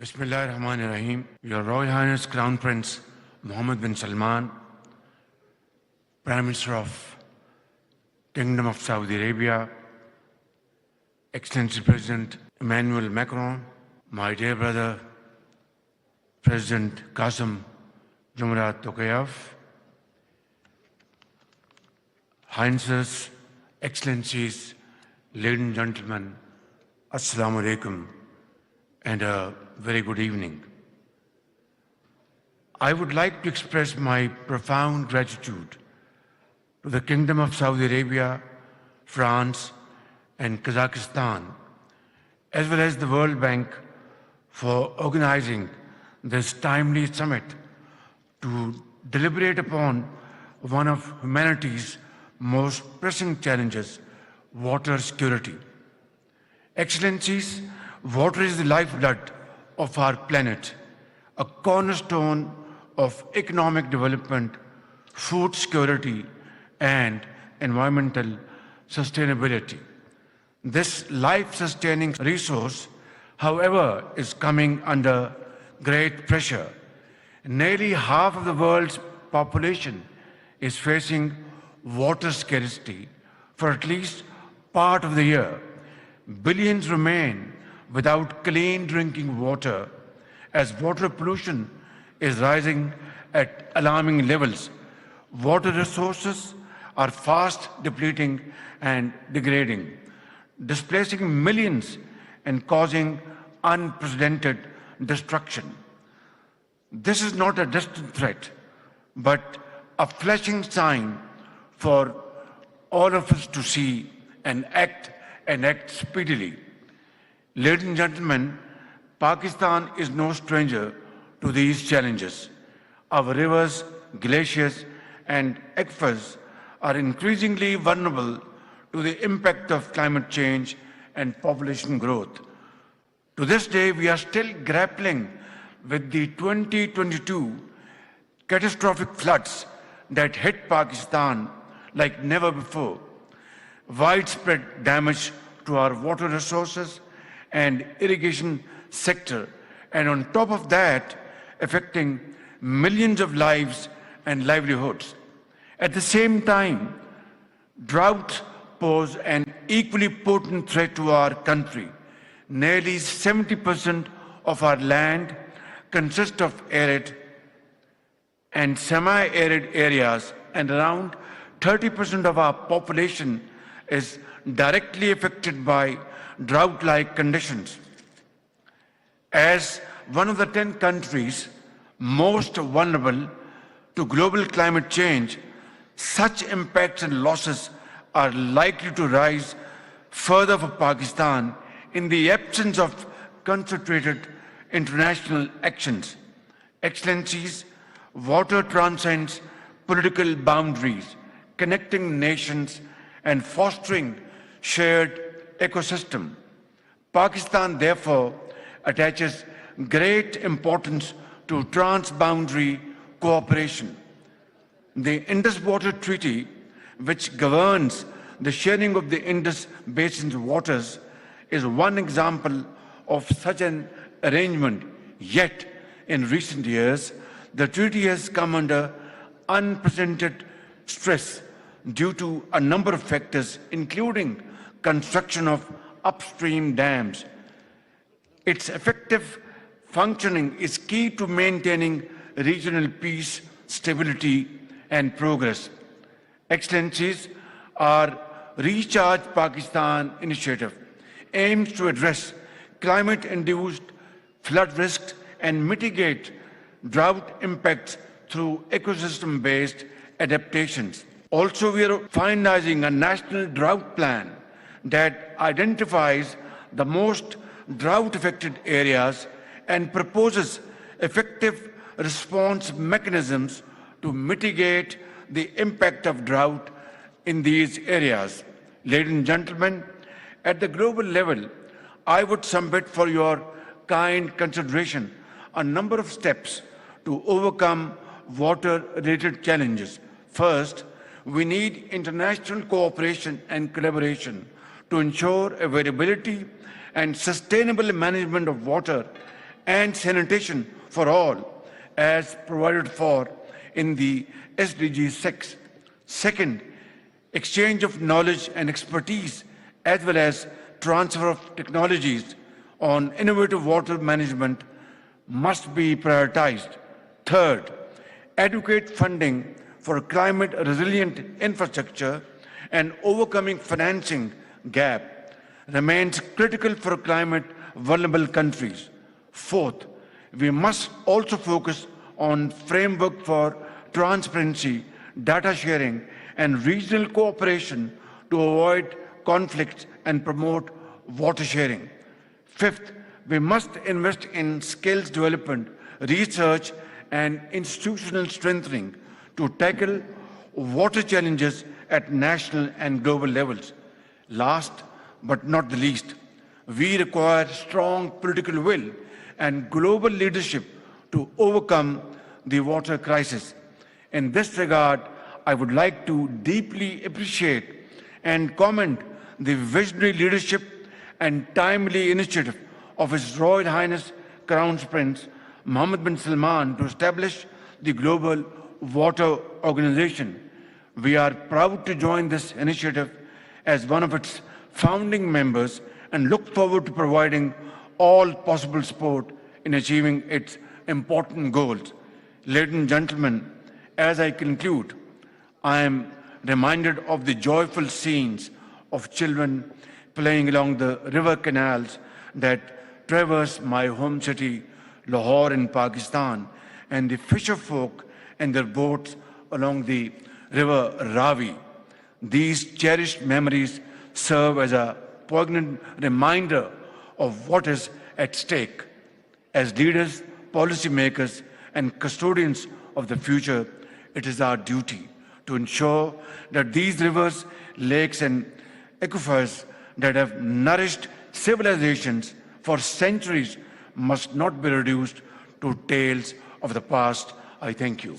Bismillahirrahmanirrahim. Your Royal Highness Crown Prince Mohammed bin Salman, Prime Minister of Kingdom of Saudi Arabia, Excellency President Emmanuel Macron, my dear brother President Qasim Jomart Tokayev, Highnesses, Excellencies, ladies and gentlemen, Assalamu alaikum and a very good evening. I would like to express my profound gratitude to the Kingdom of Saudi Arabia, France and Kazakhstan, as well as the World Bank for organizing this timely summit to deliberate upon one of humanity's most pressing challenges, water security. Excellencies, water is the lifeblood of our planet, a cornerstone of economic development, food security, and environmental sustainability. This life-sustaining resource, however, is coming under great pressure. Nearly half of the world's population is facing water scarcity for at least part of the year. Billions remain without clean drinking water as water pollution is rising at alarming levels. Water resources are fast depleting and degrading, displacing millions and causing unprecedented destruction. This is not a distant threat, but a flashing sign for all of us to see and act speedily. Ladies and gentlemen, Pakistan is no stranger to these challenges. Our rivers, glaciers, and aquifers are increasingly vulnerable to the impact of climate change and population growth. To this day, we are still grappling with the 2022 catastrophic floods that hit Pakistan like never before. Widespread damage to our water resources and irrigation sector, and on top of that, affecting millions of lives and livelihoods. At the same time, drought pose an equally potent threat to our country. Nearly 70% of our land consists of arid and semi-arid areas, and around 30% of our population is directly affected by drought-like conditions. As one of the 10 countries most vulnerable to global climate change, such impacts and losses are likely to rise further for Pakistan in the absence of concentrated international actions. Excellencies, water transcends political boundaries, connecting nations and fostering shared ecosystem. Pakistan, therefore, attaches great importance to transboundary cooperation. The Indus Water Treaty, which governs the sharing of the Indus Basin's waters, is one example of such an arrangement. Yet, in recent years, the treaty has come under unprecedented stress due to a number of factors, including construction of upstream dams. Its effective functioning is key to maintaining regional peace, stability, and progress. Excellencies, our Recharge Pakistan initiative aims to address climate-induced flood risks and mitigate drought impacts through ecosystem-based adaptations. Also, we are finalizing a national drought plan that identifies the most drought-affected areas and proposes effective response mechanisms to mitigate the impact of drought in these areas. Ladies and gentlemen, at the global level, I would submit for your kind consideration a number of steps to overcome water-related challenges. First, we need international cooperation and collaboration to ensure availability and sustainable management of water and sanitation for all, as provided for in the SDG 6. Second, exchange of knowledge and expertise, as well as transfer of technologies on innovative water management must be prioritized. Third, adequate funding for climate resilient infrastructure and overcoming financing gap remains critical for climate vulnerable countries. Fourth, we must also focus on framework for transparency, data sharing, and regional cooperation to avoid conflicts and promote water sharing. Fifth, we must invest in skills development, research, and institutional strengthening to tackle water challenges at national and global levels. Last but not the least, we require strong political will and global leadership to overcome the water crisis. In this regard, I would like to deeply appreciate and commend the visionary leadership and timely initiative of His Royal Highness Crown Prince Mohammed bin Salman to establish the Global Water Organization. We are proud to join this initiative as one of its founding members and look forward to providing all possible support in achieving its important goals. Ladies and gentlemen, as I conclude, I am reminded of the joyful scenes of children playing along the river canals that traverse my home city, Lahore in Pakistan, and the fisher folk and their boats along the river Ravi. These cherished memories serve as a poignant reminder of what is at stake. As leaders, policymakers, and custodians of the future, it is our duty to ensure that these rivers, lakes, and aquifers that have nourished civilizations for centuries must not be reduced to tales of the past. I thank you.